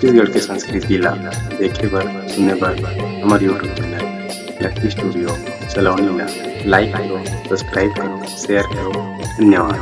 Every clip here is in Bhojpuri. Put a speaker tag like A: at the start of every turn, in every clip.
A: छत्तीसगढ़ के संस्कृति ला देखे बर सुने बर हमार यूट्यूब चैनल लकी स्टूडियो सलोनी ला लाइक करो, सब्सक्राइब करो, शेयर करो। धन्यवाद।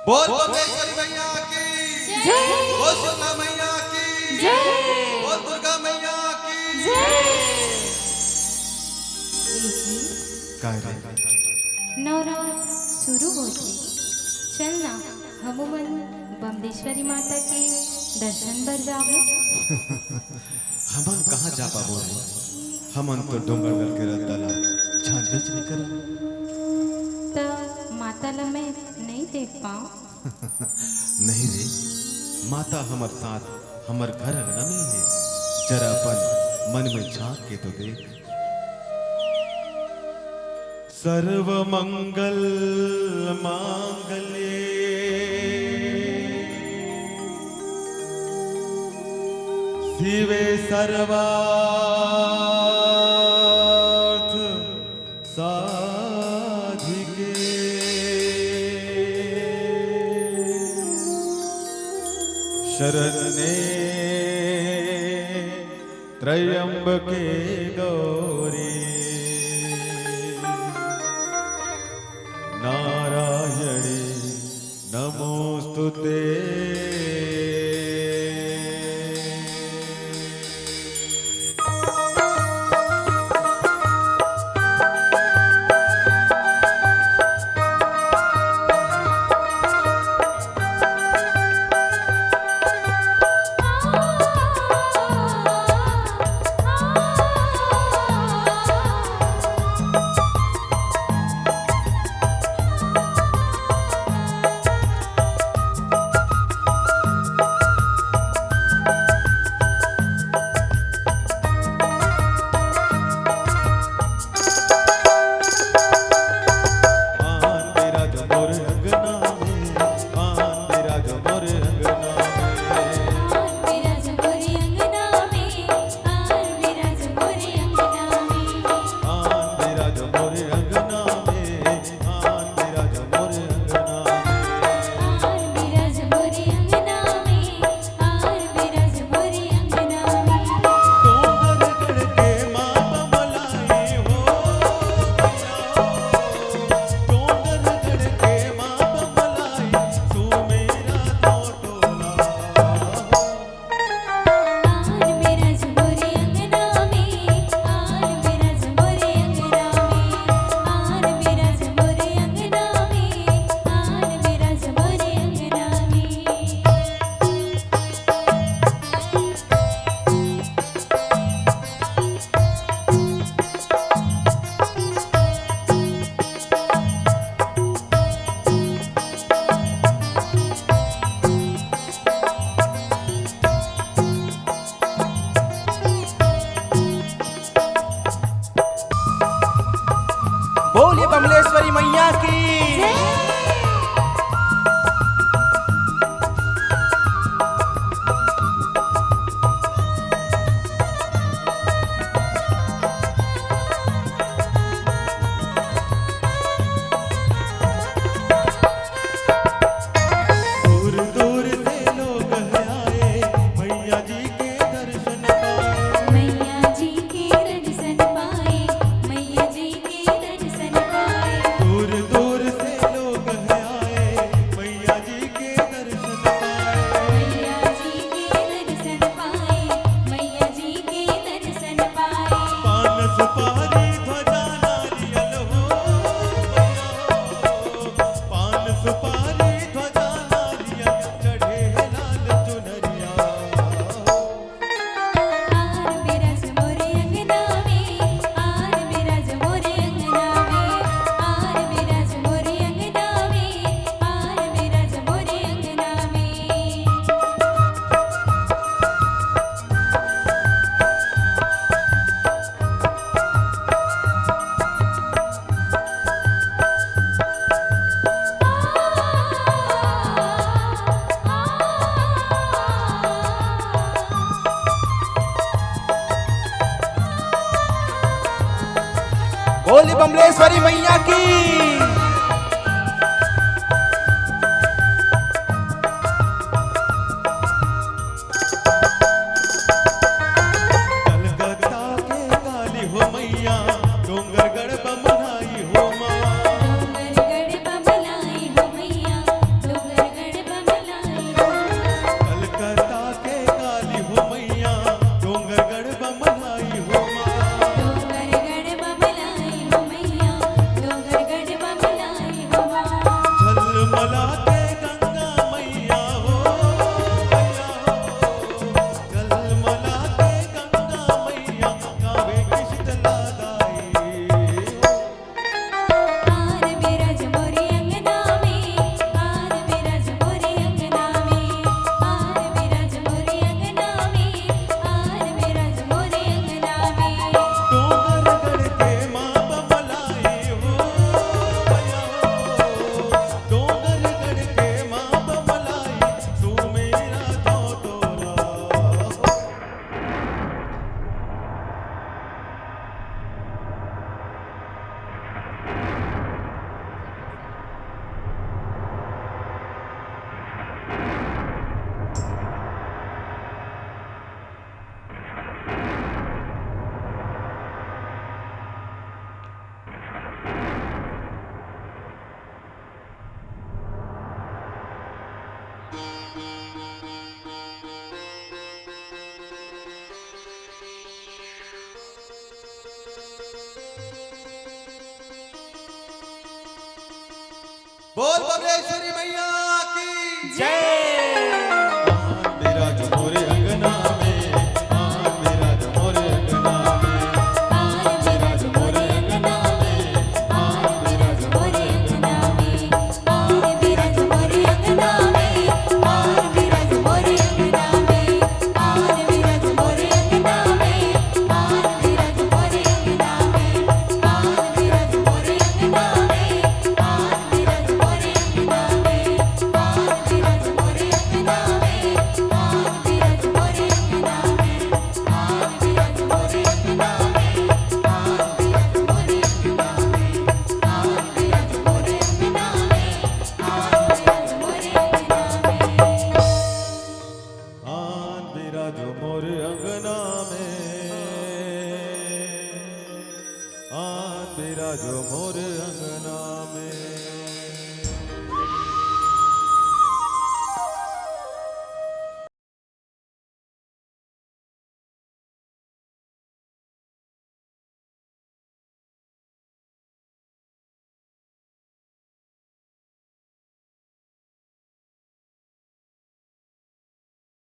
B: बोल बम्बेश्वरी मैया की जय, बोल सुरला मैया की जय, बोल दुर्गा मैया की जय।
C: नवरात्र शुरू होती, चलना हमुमन बम्बेश्वरी माता के दर्शन बर जाबो।
B: हमन कहाँ जा पाबो रे, हमन तो डोंगरगढ़ के रतला झांझ नहीं कर
C: तो माता ला मैं नहीं देख पाऊँ।
B: नहीं रे, माता हमर साथ हमर घर अंगना में है। जरा अपन मन में झांक के तो देख। सर्व मंगल मांगल्ये शिवे सर्वार्थ साधिके शरण्ये त्र्यंबके गौरी नारायणे नमोस्तुते।
D: बमलेश्वरी मैया की।
B: कलकत्ता के काली हो मैया डोंगरगढ़ बमलाई हो माँ।
C: डोंगरगढ़ बमलाई हो मैया, डोंगरगढ़ बमलाई हो।
B: कलकत्ता के काली हो मैया डोंगरगढ़ बमलाई हो माँ।
C: डोंगरगढ़ बमलाई हो मैया, डोंगरगढ़ बमलाई हो माँ।
B: झलमला के गंगा मैया हो झलमला के गंगा मैया गावे की शीतला दाई हो।
C: आर बिराज मोरी अंगना में, आर बिराज मोरी अंगना में, आर बिराज मोरी अंगना में, आर बिराज मोरी अंगना में।
B: डोंगरगढ़ के माँ बमलाई हो मैया हो। डोंगरगढ़ के माँ बमलाई तू मेरा तो तोरा हो। बोल बमलेश्वरी मैया की जय। मेरा जो मोरे अंगना में, मेरा जो मोरे अंगना में,
C: आर बिराज मोरी अंगना में, आर बिराज मोरी अंगना में, आर बिराज मोरी अंगना में, आर बिराज मोरी अंगना में, आर बिराज मोरी अंगना में, आर बिराज मोरी अंगना में, आर बिराज मोरी अंगना में, आर बिराज मोरी अंगना में, आर बिराज मोरी अंगना में, आर बिराज मोरी अंगना में, आर बिराज मोरी अंगना में, आर बिराज मोरी अंगना में, आर बिराज मोरी अंगना में, आर बिराज मोरी अंगना में।
B: आन बिराजो मोर अंगना में, आन बिराजो मोर अंगना में।